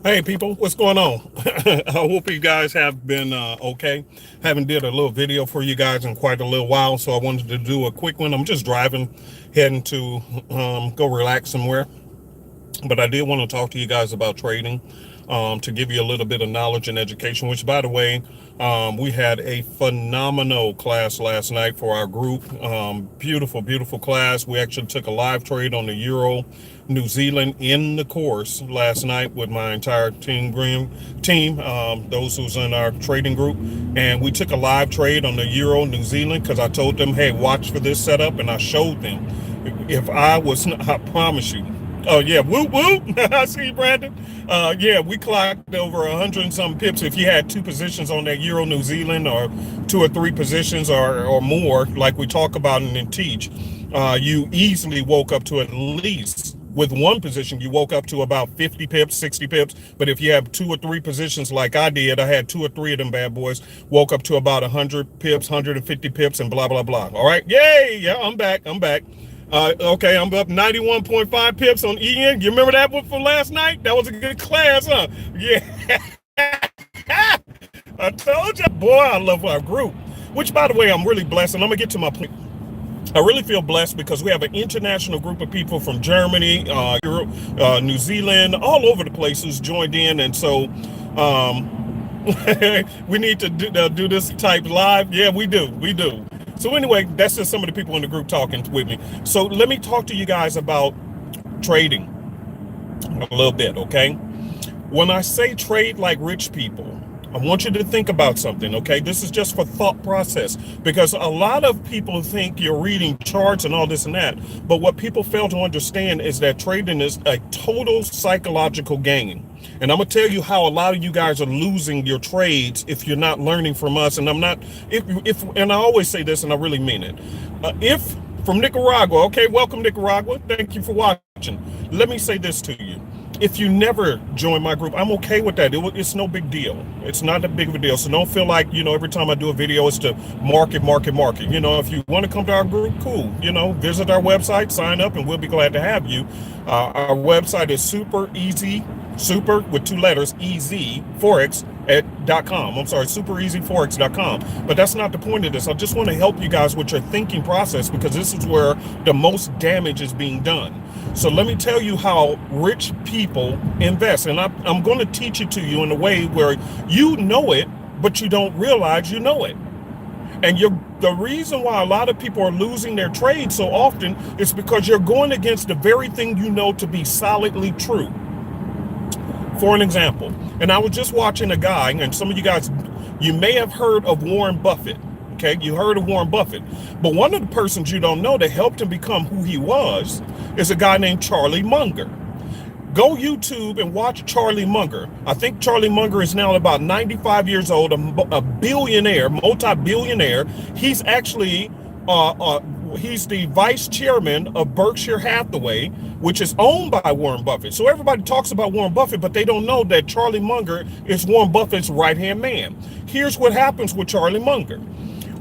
Hey people, what's going on? I hope you guys have been okay. Haven't did a little video for you guys in quite a little while, so I wanted to do a quick one. I'm just driving, heading to go relax somewhere. But I did want to talk to you guys about trading, to give you a little bit of knowledge and education, which, by the way, we had a phenomenal class last night for our group. Beautiful, beautiful class. We actually took a live trade on the Euro New Zealand in the course last night with my entire team, those who's in our trading group. And we took a live trade on the Euro New Zealand because I told them, hey, watch for this setup. And I showed them if I was, I promise you. Oh yeah, whoop whoop! I see you, Brandon. Yeah, we clocked over 100 and some pips. If you had two positions on that Euro New Zealand, or two or three positions, or more, like we talk about and teach, you easily woke up to, at least with one position, you woke up to about 50 pips, 60 pips. But if you have two or three positions like I did, I had two or three of them bad boys, woke up to about 100 pips, 150 pips, and blah blah blah. All right, yay! Yeah, I'm back. I'm back. Okay, I'm up 91.5 pips on EN. You remember that one from last night? That was a good class, huh? Yeah. I told you, boy, I love our group. Which, by the way, I'm really blessed, and I'm going to get to my point. I really feel blessed because we have an international group of people from Germany, Europe, New Zealand, all over the place who's joined in. And so we need to do this type live. Yeah, we do. We do. So anyway, that's just some of the people in the group talking with me. So let me talk to you guys about trading a little bit, okay? When I say trade like rich people, I want you to think about something, okay? This is just for thought process, because a lot of people think you're reading charts and all this and that, but what people fail to understand is that trading is a total psychological game. And I'm gonna tell you how a lot of you guys are losing your trades if you're not learning from us. And I'm not, if and I always say this, and I really mean it. If from Nicaragua, okay, welcome Nicaragua. Thank you for watching. Let me say this to you. If you never join my group, I'm okay with that. It's no big deal. It's not that big of a deal. So don't feel like, every time I do a video, it's to market. If you want to come to our group, cool. Visit our website, sign up, and we'll be glad to have you. Our website is super easy, super with two letters, easy, Forex.com. I'm sorry, supereasyforex.com. But that's not the point of this. I just want to help you guys with your thinking process, because this is where the most damage is being done. So let me tell you how rich people invest. And I'm going to teach it to you in a way where you know it, but you don't realize you know it. And the reason why a lot of people are losing their trade so often is because you're going against the very thing you know to be solidly true. For an example, and I was just watching a guy, and some of you guys, you may have heard of Warren Buffett. Okay, you heard of Warren Buffett, but one of the persons you don't know that helped him become who he was is a guy named Charlie Munger. Go YouTube and watch Charlie Munger. I think Charlie Munger is now about 95 years old, a billionaire, multi-billionaire. He's actually, he's the vice chairman of Berkshire Hathaway, which is owned by Warren Buffett. So everybody talks about Warren Buffett, but they don't know that Charlie Munger is Warren Buffett's right-hand man. Here's what happens with Charlie Munger.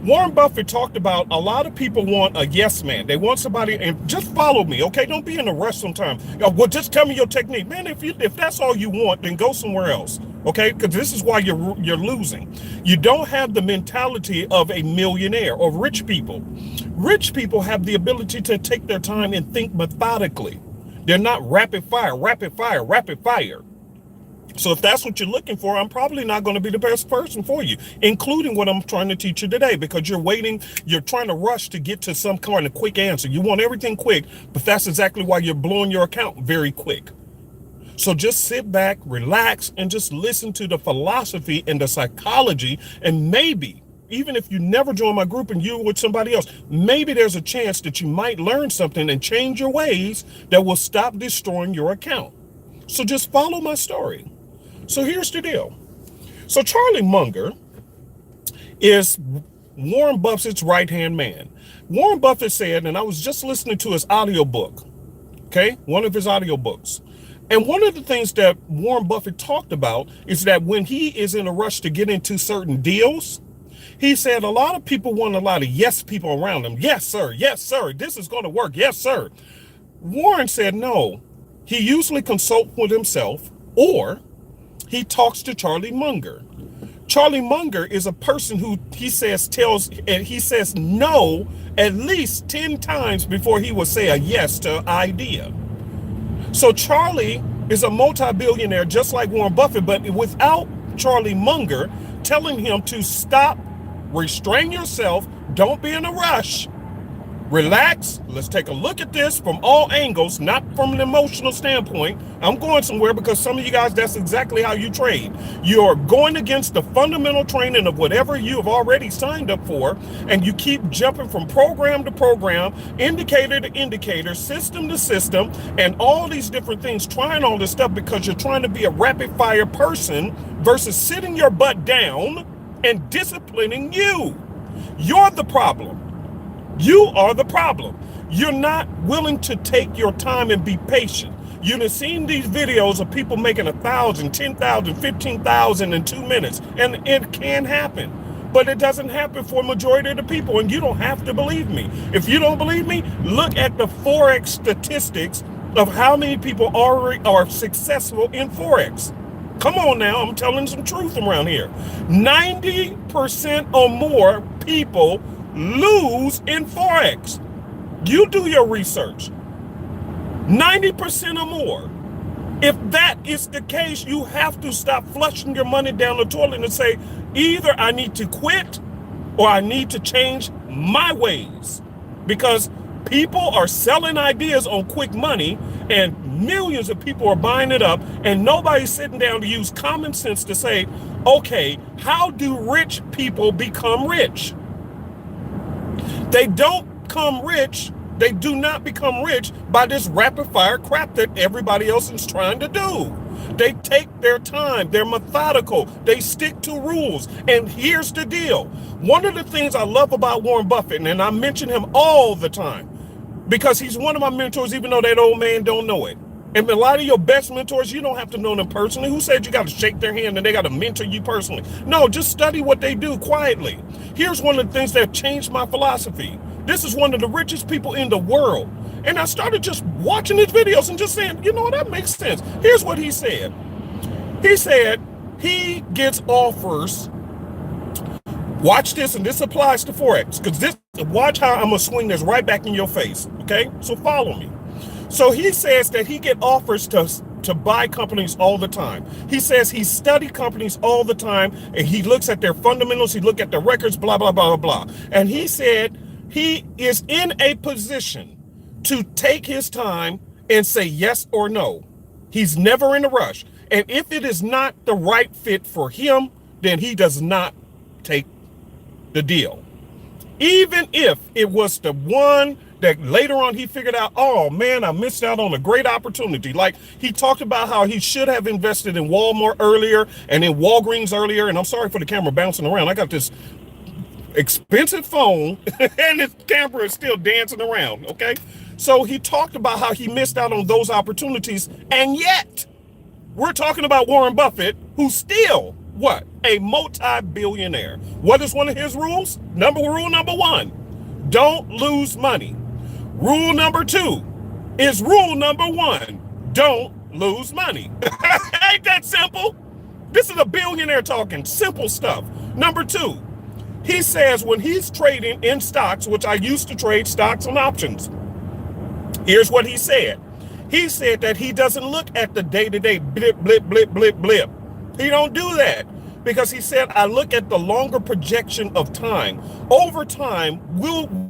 Warren Buffett talked about a lot of people want a yes man. They want somebody, and just follow me, okay? Don't be in a rush sometimes. Well, just tell me your technique. Man, if that's all you want, then go somewhere else, okay? Because this is why you're losing. You don't have the mentality of a millionaire or rich people. Rich people have the ability to take their time and think methodically. They're not rapid fire. So if that's what you're looking for, I'm probably not going to be the best person for you, including what I'm trying to teach you today, because you're trying to rush to get to some kind of quick answer. You want everything quick, but that's exactly why you're blowing your account very quick. So just sit back, relax, and just listen to the philosophy and the psychology. And maybe, even if you never join my group and you're with somebody else, maybe there's a chance that you might learn something and change your ways that will stop destroying your account. So just follow my story. So here's the deal. So Charlie Munger is Warren Buffett's right-hand man. Warren Buffett said, and I was just listening to his audiobook, okay, one of his audiobooks. And one of the things that Warren Buffett talked about is that when he is in a rush to get into certain deals, he said a lot of people want a lot of yes people around them. Yes, sir. Yes, sir. This is going to work. Yes, sir. Warren said no. He usually consults with himself, or he talks to Charlie Munger. Charlie Munger is a person who he says no at least 10 times before he will say a yes to an idea. So Charlie is a multi-billionaire just like Warren Buffett, but without Charlie Munger telling him to stop, restrain yourself, don't be in a rush, relax, let's take a look at this from all angles, not from an emotional standpoint. I'm going somewhere because some of you guys, that's exactly how you trade. You're going against the fundamental training of whatever you have already signed up for, and you keep jumping from program to program, indicator to indicator, system to system, and all these different things, trying all this stuff because you're trying to be a rapid fire person versus sitting your butt down and disciplining you. You're the problem. You are the problem. You're not willing to take your time and be patient. You've seen these videos of people making 1,000, 10,000, 15,000 in 2 minutes, and it can happen. But it doesn't happen for a majority of the people, and you don't have to believe me. If you don't believe me, look at the Forex statistics of how many people already are successful in Forex. Come on now, I'm telling some truth around here. 90% or more people lose in Forex. You do your research. 90% or more. If that is the case, you have to stop flushing your money down the toilet and say, either I need to quit or I need to change my ways. Because people are selling ideas on quick money and millions of people are buying it up, and nobody's sitting down to use common sense to say, okay, how do rich people become rich? They don't become rich. They do not become rich by this rapid fire crap that everybody else is trying to do. They take their time. They're methodical. They stick to rules. And here's the deal. One of the things I love about Warren Buffett, and I mention him all the time because he's one of my mentors, even though that old man don't know it. And a lot of your best mentors, you don't have to know them personally. Who said you got to shake their hand and they got to mentor you personally? No, just study what they do quietly. Here's one of the things that changed my philosophy. This is one of the richest people in the world. And I started just watching his videos and just saying, you know, that makes sense. Here's what he said. He said he gets offers. Watch this, and this applies to Forex, because this, watch how I'm going to swing this right back in your face, okay? So follow me. So he says that he get offers to buy companies all the time. He says he study companies all the time, and he looks at their fundamentals, he look at their records, blah, blah, blah, blah, blah. And he said he is in a position to take his time and say yes or no. He's never in a rush. And if it is not the right fit for him, then he does not take the deal. Even if it was the one that later on he figured out, oh man, I missed out on a great opportunity. Like he talked about how he should have invested in Walmart earlier and in Walgreens earlier. And I'm sorry for the camera bouncing around. I got this expensive phone and this camera is still dancing around, okay? So he talked about how he missed out on those opportunities. And yet we're talking about Warren Buffett, who's still, what? A multi-billionaire. What is one of his rules? Rule number one, don't lose money. Rule number two is rule number one, don't lose money. Ain't that simple? This is a billionaire talking simple stuff. Number two, he says when he's trading in stocks, which I used to trade stocks and options, here's what he said. He said that he doesn't look at the day-to-day blip, blip, blip, blip, blip. He don't do that because he said, I look at the longer projection of time. Over time,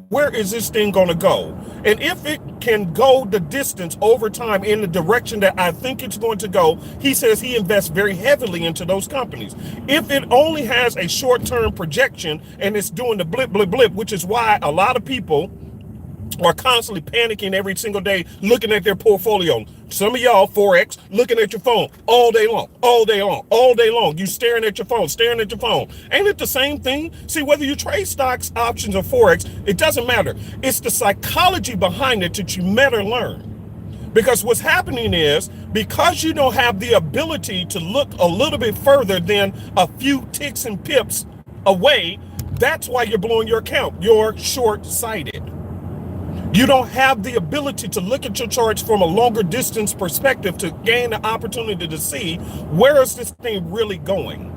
where is this thing going to go? And if it can go the distance over time in the direction that I think it's going to go, he says he invests very heavily into those companies. If it only has a short-term projection and it's doing the blip, blip, blip, which is why a lot of people are constantly panicking every single day, looking at their portfolio. Some of y'all, Forex, looking at your phone all day long, all day long, all day long. You staring at your phone, staring at your phone. Ain't it the same thing? See, whether you trade stocks, options, or Forex, it doesn't matter. It's the psychology behind it that you better learn. Because what's happening is, because you don't have the ability to look a little bit further than a few ticks and pips away, that's why you're blowing your account. You're short-sighted. You don't have the ability to look at your charts from a longer distance perspective to gain the opportunity to see where is this thing really going.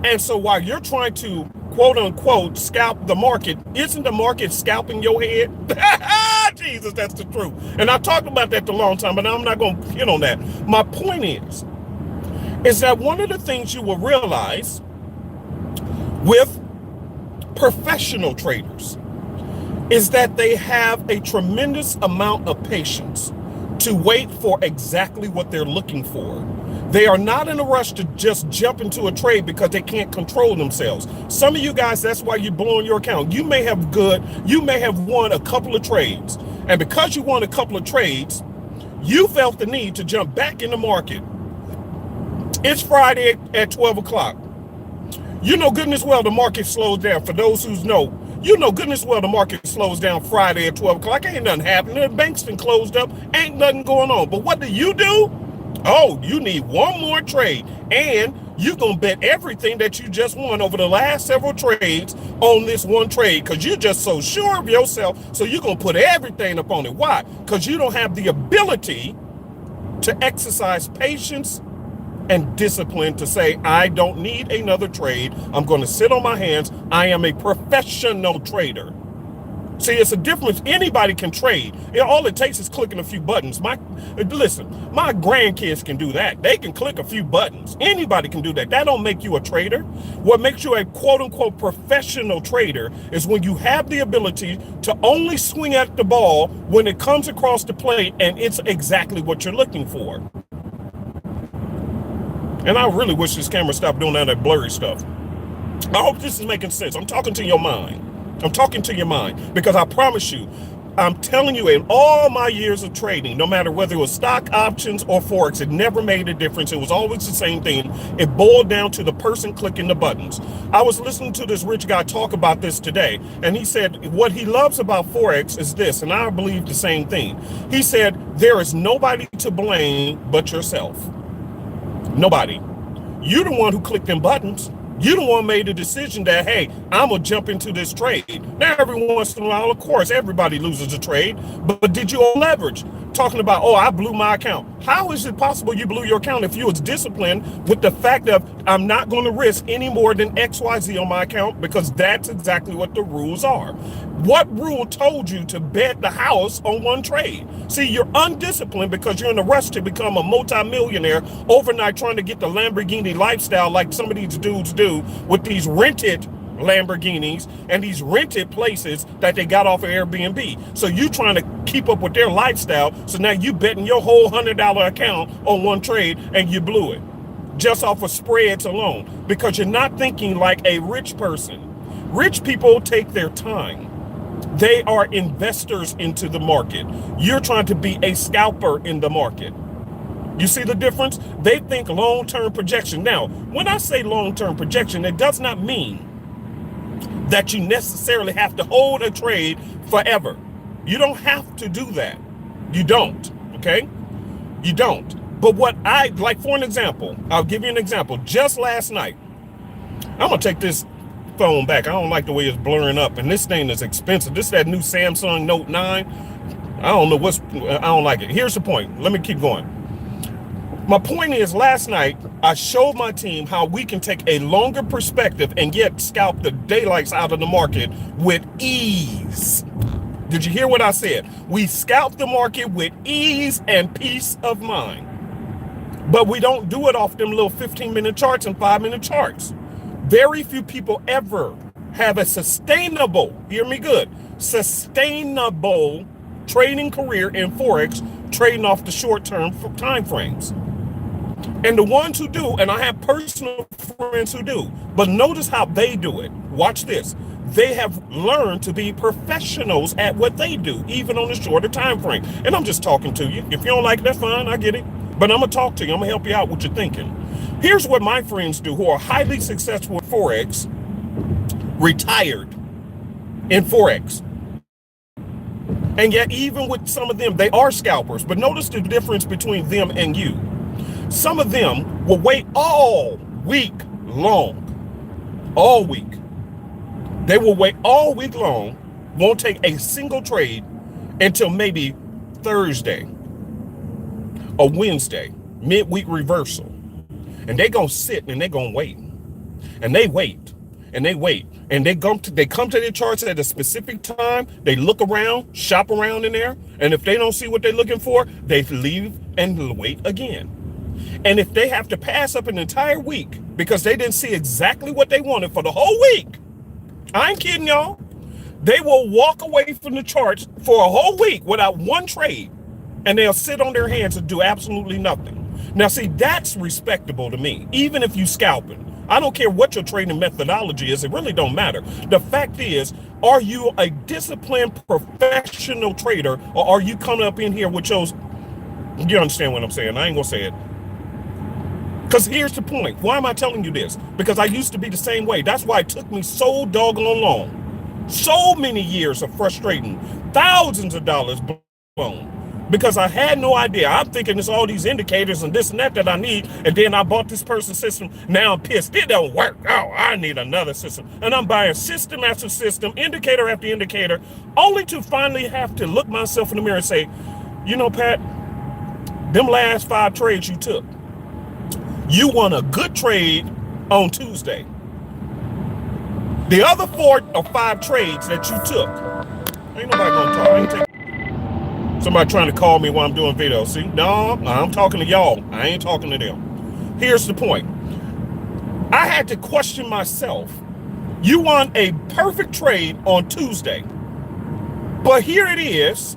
And so while you're trying to quote unquote scalp the market, isn't the market scalping your head? Jesus, that's the truth. And I talked about that a long time, but I'm not going to hit on that. My point is that one of the things you will realize with professional traders is that they have a tremendous amount of patience to wait for exactly what they're looking for. They are not in a rush to just jump into a trade because they can't control themselves. Some of you guys, that's why you're blowing your account. You may have won a couple of trades. And because you won a couple of trades, you felt the need to jump back in the market. It's Friday at 12 o'clock. You know goodness well the market slows down. For those who know, you know goodness well the market slows down Friday at 12 o'clock. Ain't nothing happening. The bank's been closed up. Ain't nothing going on. But what do? Oh, you need one more trade. And you're going to bet everything that you just won over the last several trades on this one trade because you're just so sure of yourself. So you're going to put everything up on it. Why? Because you don't have the ability to exercise patience and discipline to say, I don't need another trade. I'm going to sit on my hands. I am a professional trader. See, it's a difference. Anybody can trade. All it takes is clicking a few buttons. Listen, my grandkids can do that. They can click a few buttons. Anybody can do that. That don't make you a trader. What makes you a quote unquote professional trader is when you have the ability to only swing at the ball when it comes across the plate and it's exactly what you're looking for. And I really wish this camera stopped doing that blurry stuff. I hope this is making sense. I'm talking to your mind. I'm talking to your mind because I promise you, I'm telling you, in all my years of trading, no matter whether it was stock options or Forex, it never made a difference. It was always the same thing. It boiled down to the person clicking the buttons. I was listening to this rich guy talk about this today, and he said what he loves about Forex is this, and I believe the same thing. He said, there is nobody to blame but yourself. Nobody. You're the one who clicked them buttons. You the one made the decision that, hey, I'm going to jump into this trade. Now, every once in a while, of course, everybody loses a trade. But did you leverage? Talking about, oh, I blew my account. How is it possible you blew your account if you was disciplined with the fact of I'm not going to risk any more than XYZ on my account because that's exactly what the rules are. What rule told you to bet the house on one trade? See, you're undisciplined because you're in a rush to become a multimillionaire overnight trying to get the Lamborghini lifestyle like some of these dudes do with these rented Lamborghinis and these rented places that they got off of Airbnb. So you trying to keep up with their lifestyle. So now you betting your whole $100 account on one trade and you blew it just off of spreads alone because you're not thinking like a rich person. Rich people take their time. They are investors into the market. You're trying to be a scalper in the market. You see the difference? They think long-term projection. Now, when I say long-term projection, it does not mean that you necessarily have to hold a trade forever. You don't have to do that. You don't, okay? You don't. But what like for an example, I'll give you an example. Just last night, I'm gonna take this phone back. I don't like the way it's blurring up, and this thing is expensive. This is that new Samsung Note 9. I don't like it. Here's the point. Let me keep going. My point is, last night, I showed my team how we can take a longer perspective and yet scalp the daylights out of the market with ease. Did you hear what I said? We scalp the market with ease and peace of mind. But we don't do it off them little 15-minute charts and 5-minute charts. Very few people ever have a sustainable, hear me good, sustainable trading career in Forex, trading off the short-term time frames. And the ones who do, and I have personal friends who do, but notice how they do it. Watch this. They have learned to be professionals at what they do, even on the shorter time frame. And I'm just talking to you. If you don't like it, that's fine. I get it. But I'm going to talk to you. I'm going to help you out with your thinking. Here's what my friends do who are highly successful at Forex, retired in Forex. And yet, even with some of them, they are scalpers. But notice the difference between them and you. Some of them will wait all week long. All week. They will wait all week long, won't take a single trade, until maybe Thursday or Wednesday, midweek reversal. And they gonna sit and they gonna wait. And they wait. And they wait. And they come to their charts at a specific time. They look around, shop around in there. And if they don't see what they're looking for, they leave and wait again. And if they have to pass up an entire week because they didn't see exactly what they wanted for the whole week, I ain't kidding y'all, they will walk away from the charts for a whole week without one trade. And they'll sit on their hands and do absolutely nothing. Now, see, that's respectable to me, even if you scalping. I don't care what your trading methodology is. It really don't matter. The fact is, are you a disciplined professional trader, or are you coming up in here with your, you understand what I'm saying? I ain't gonna say it. Because here's the point. Why am I telling you this? Because I used to be the same way. That's why it took me so doggone long. So many years of frustrating, thousands of dollars blown. Because I had no idea. I'm thinking it's all these indicators and this and that I need. And then I bought this person's system. Now I'm pissed. It don't work. Oh, I need another system. And I'm buying system after system, indicator after indicator, only to finally have to look myself in the mirror and say, you know, Pat, them last 5 trades you took, you won a good trade on Tuesday. The other 4 or 5 trades that you took, ain't nobody gonna talk. I ain't taking. Somebody trying to call me while I'm doing videos. See, no, I'm talking to y'all. I ain't talking to them. Here's the point. I had to question myself. You won a perfect trade on Tuesday, but here it is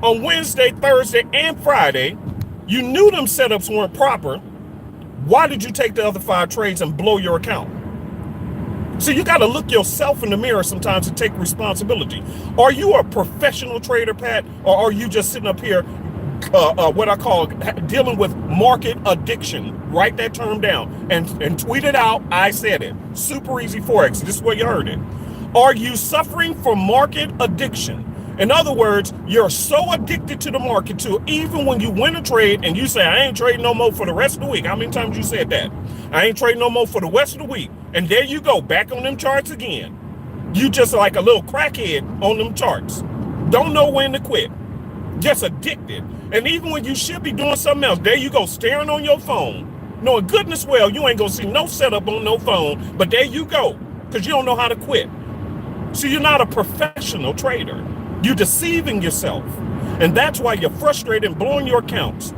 on Wednesday, Thursday, and Friday. You knew them setups weren't proper. Why did you take the other 5 trades and blow your account? So you got to look yourself in the mirror sometimes and take responsibility. Are you a professional trader, Pat, or are you just sitting up here, what I call dealing with market addiction? Write that term down and tweet it out. I said it. Super easy Forex. This is where you heard it. Are you suffering from market addiction? In other words, you're so addicted to the market to even when you win a trade and you say, I ain't trading no more for the rest of the week. How many times you said that? I ain't trading no more for the rest of the week. And there you go, back on them charts again. You just like a little crackhead on them charts. Don't know when to quit. Just addicted. And even when you should be doing something else, there you go, staring on your phone. Knowing goodness well, you ain't gonna see no setup on no phone, but there you go, because you don't know how to quit. So you're not a professional trader. You're deceiving yourself. And that's why you're frustrated and blowing your accounts.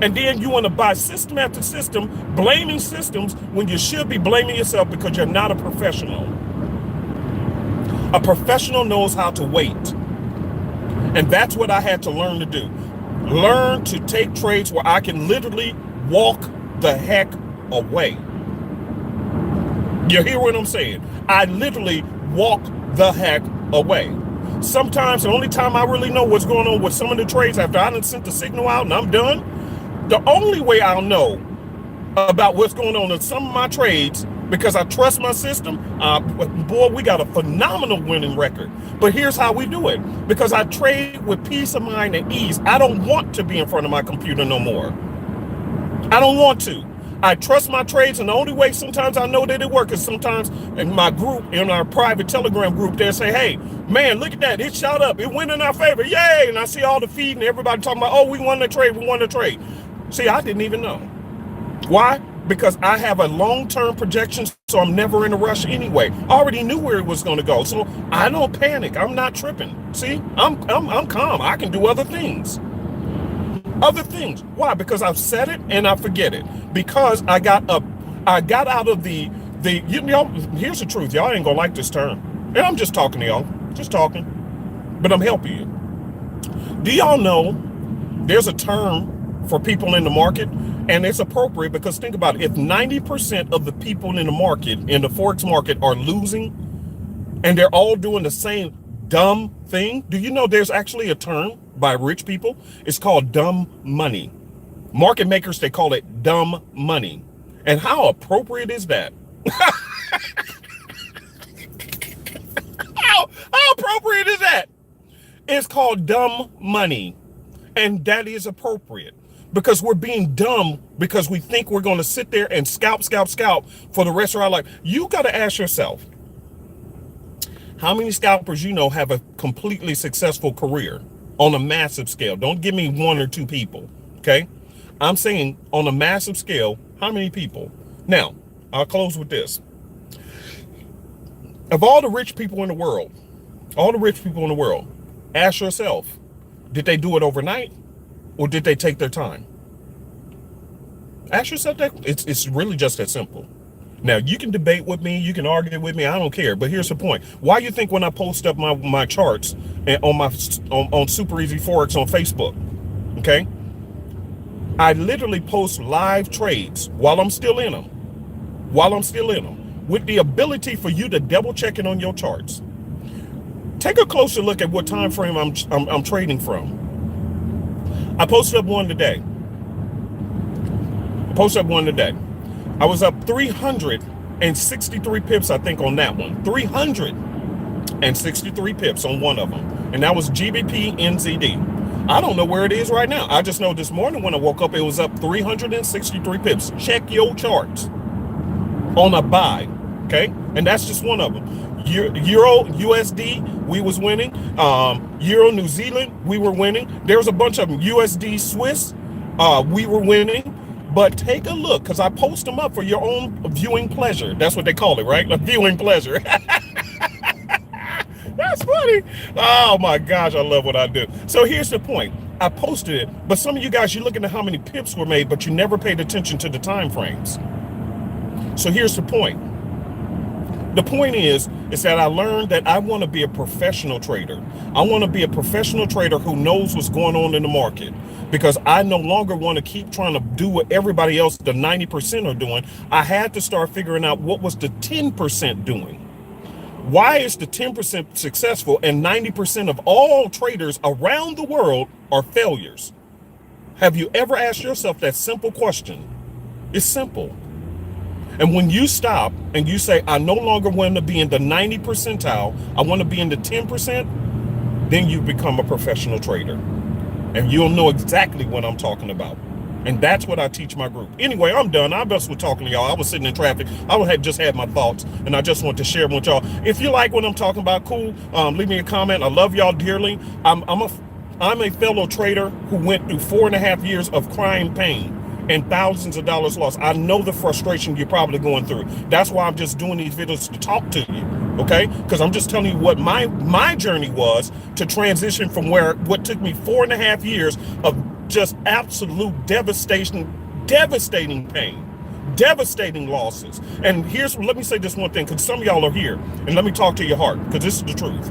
And then you want to buy system after system, blaming systems when you should be blaming yourself because you're not a professional. A professional knows how to wait. And that's what I had to learn to do. Learn to take trades where I can literally walk the heck away. You hear what I'm saying? I literally walk the heck away. Sometimes the only time I really know what's going on with some of the trades after I done sent the signal out and I'm done, the only way I'll know about what's going on in some of my trades, because I trust my system, boy, we got a phenomenal winning record. But here's how we do it. Because I trade with peace of mind and ease. I don't want to be in front of my computer no more. I don't want to. I trust my trades, and the only way sometimes I know that it works is sometimes in my group, in our private Telegram group, they'll say, hey, man, look at that. It shot up. It went in our favor. Yay. And I see all the feed and everybody talking about, oh, we won the trade. We won the trade. See, I didn't even know. Why? Because I have a long-term projection, so I'm never in a rush anyway. I already knew where it was going to go, so I don't panic. I'm not tripping. See, I'm calm. I can do other things. Other things. Why? Because I've said it and I forget it. Because I got out of the you know, here's the truth. Y'all ain't gonna like this term. And I'm just talking to y'all. Just talking. But I'm helping you. Do y'all know there's a term for people in the market? And it's appropriate because think about it. If 90% of the people in the market, in the Forex market, are losing and they're all doing the same dumb thing, do you know there's actually a term by rich people? It's called dumb money. Market makers, they call it dumb money. And how appropriate is that? How appropriate is that? It's called dumb money. And that is appropriate. Because we're being dumb because we think we're going to sit there and scalp for the rest of our life. You got to ask yourself, how many scalpers you know have a completely successful career? On a massive scale. Don't give me one or two people. Okay. I'm saying on a massive scale, how many people? Now, I'll close with this. Of all the rich people in the world, ask yourself, did they do it overnight or did they take their time? Ask yourself that. It's really just that simple. Now, you can debate with me, you can argue with me, I don't care. But here's the point. Why you think when I post up my charts and on Super Easy Forex on Facebook, okay? I literally post live trades while I'm still in them. With the ability for you to double check it on your charts. Take a closer look at what time frame I'm trading from. I posted up one today. I was up 363 pips, I think, on that one. 363 pips on one of them. And that was GBP NZD. I don't know where it is right now. I just know this morning when I woke up, it was up 363 pips. Check your charts on a buy, okay? And that's just one of them. Euro USD, we was winning. Euro New Zealand, we were winning. There was a bunch of them. USD Swiss, we were winning. But take a look, because I post them up for your own viewing pleasure. That's what they call it, right? A viewing pleasure. That's funny. Oh my gosh, I love what I do. So here's the point. I posted it, but some of you guys, you're looking at how many pips were made, but you never paid attention to the time frames. So here's the point. The point is that I learned that I want to be a professional trader. I want to be a professional trader who knows what's going on in the market, because I no longer want to keep trying to do what everybody else, the 90% are doing. I had to start figuring out what was the 10% doing. Why is the 10% successful and 90% of all traders around the world are failures? Have you ever asked yourself that simple question? It's simple. And when you stop and you say, I no longer want to be in the 90 percentile, I want to be in the 10%, then you become a professional trader. And you'll know exactly what I'm talking about. And that's what I teach my group. Anyway, I'm done. I'm just talking to y'all. I was sitting in traffic. I had just had my thoughts, and I just want to share them with y'all. If you like what I'm talking about, cool. Leave me a comment. I love y'all dearly. I'm a fellow trader who went through 4.5 years of crying pain and thousands of dollars lost. I know the frustration you're probably going through. That's why I'm just doing these videos to talk to you, okay? Because I'm just telling you what my journey was to transition from what took me 4.5 years of just absolute devastating pain, devastating losses. And let me say this one thing, because some of y'all are here, and let me talk to your heart, because this is the truth.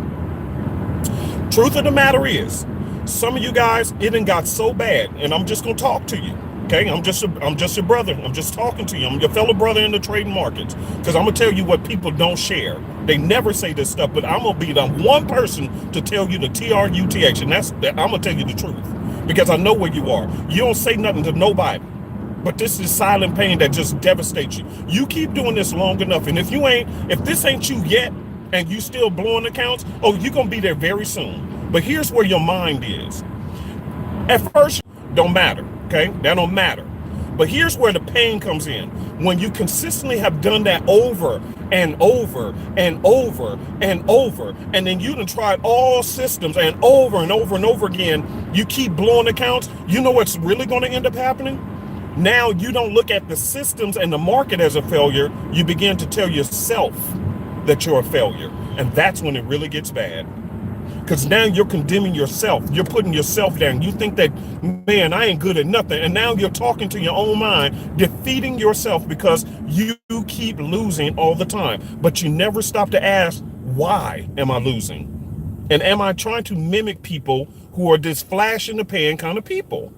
Truth of the matter is, some of you guys, it done got so bad, and I'm just gonna talk to you. Okay, I'm just your brother. I'm just talking to you. I'm your fellow brother in the trading markets. Because I'm gonna tell you what people don't share. They never say this stuff, but I'm gonna be the one person to tell you the TRUTH, and I'm gonna tell you the truth. Because I know where you are. You don't say nothing to nobody. But this is silent pain that just devastates you. You keep doing this long enough, and if this ain't you yet, and you still blowing accounts, you're gonna be there very soon. But here's where your mind is. At first, don't matter. Okay, that don't matter. But here's where the pain comes in. When you consistently have done that over and over and over and over, and then you done tried all systems and over and over and over again, you keep blowing accounts, you know what's really going to end up happening? Now you don't look at the systems and the market as a failure. You begin to tell yourself that you're a failure. And that's when it really gets bad. Because now you're condemning yourself. You're putting yourself down. You think that, man, I ain't good at nothing. And now you're talking to your own mind, defeating yourself because you keep losing all the time. But you never stop to ask, why am I losing? And am I trying to mimic people who are this flash in the pan kind of people?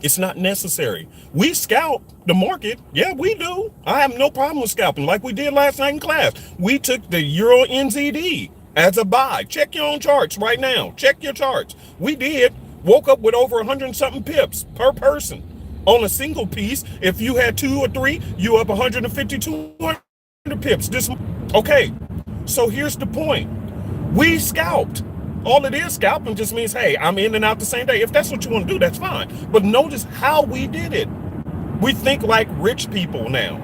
It's not necessary. We scalp the market. Yeah, we do. I have no problem with scalping like we did last night in class. We took the Euro NZD as a buy. Check your own charts right now. Check your charts. We did. Woke up with over 100 and something pips per person on a single piece. If you had 2 or 3, you up 150, 200 pips. Okay. So here's the point. We scalped. All it is, scalping just means, hey, I'm in and out the same day. If that's what you want to do, that's fine. But notice how we did it. We think like rich people now.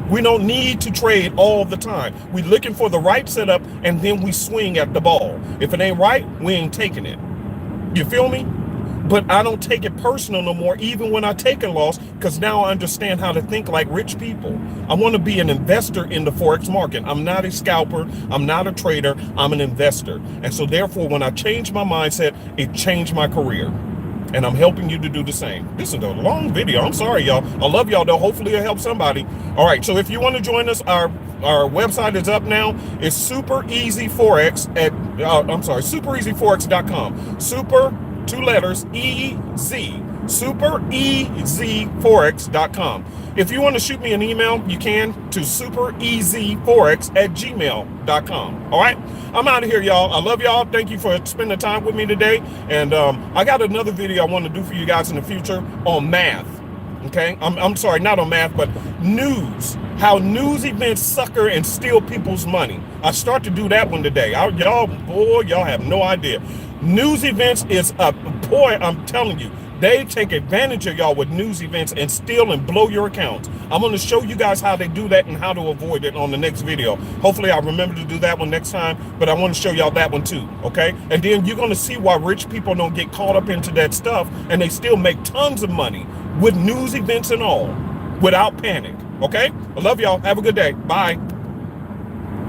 We don't need to trade all the time. We're looking for the right setup, and then we swing at the ball. If it ain't right, we ain't taking it. You feel me? But I don't take it personal no more, even when I take a loss, because now I understand how to think like rich people. I want to be an investor in the Forex market. I'm not a scalper. I'm not a trader. I'm an investor. And so therefore, when I changed my mindset, it changed my career. And I'm helping you to do the same. This is a long video. I'm sorry, y'all. I love y'all, though. Hopefully it'll help somebody. All right, so if you want to join us, our website is up now. It's Super Easy Forex at, supereasyforex.com. Super, 2 letters, E-Z, supereasyforex.com. If you want to shoot me an email, you can to supereasyforex@gmail.com. All right, I'm out of here, y'all. I love y'all. Thank you for spending time with me today. And I got another video I want to do for you guys in the future on math. Okay, I'm sorry, not on math, but news. How news events sucker and steal people's money. I start to do that one today. Y'all have no idea. News events is a boy. I'm telling you. They take advantage of y'all with news events and steal and blow your accounts. I'm going to show you guys how they do that and how to avoid it on the next video. Hopefully I'll remember to do that one next time, but I want to show y'all that one too, okay? And then you're going to see why rich people don't get caught up into that stuff and they still make tons of money with news events and all without panic, okay? I love y'all. Have a good day. Bye.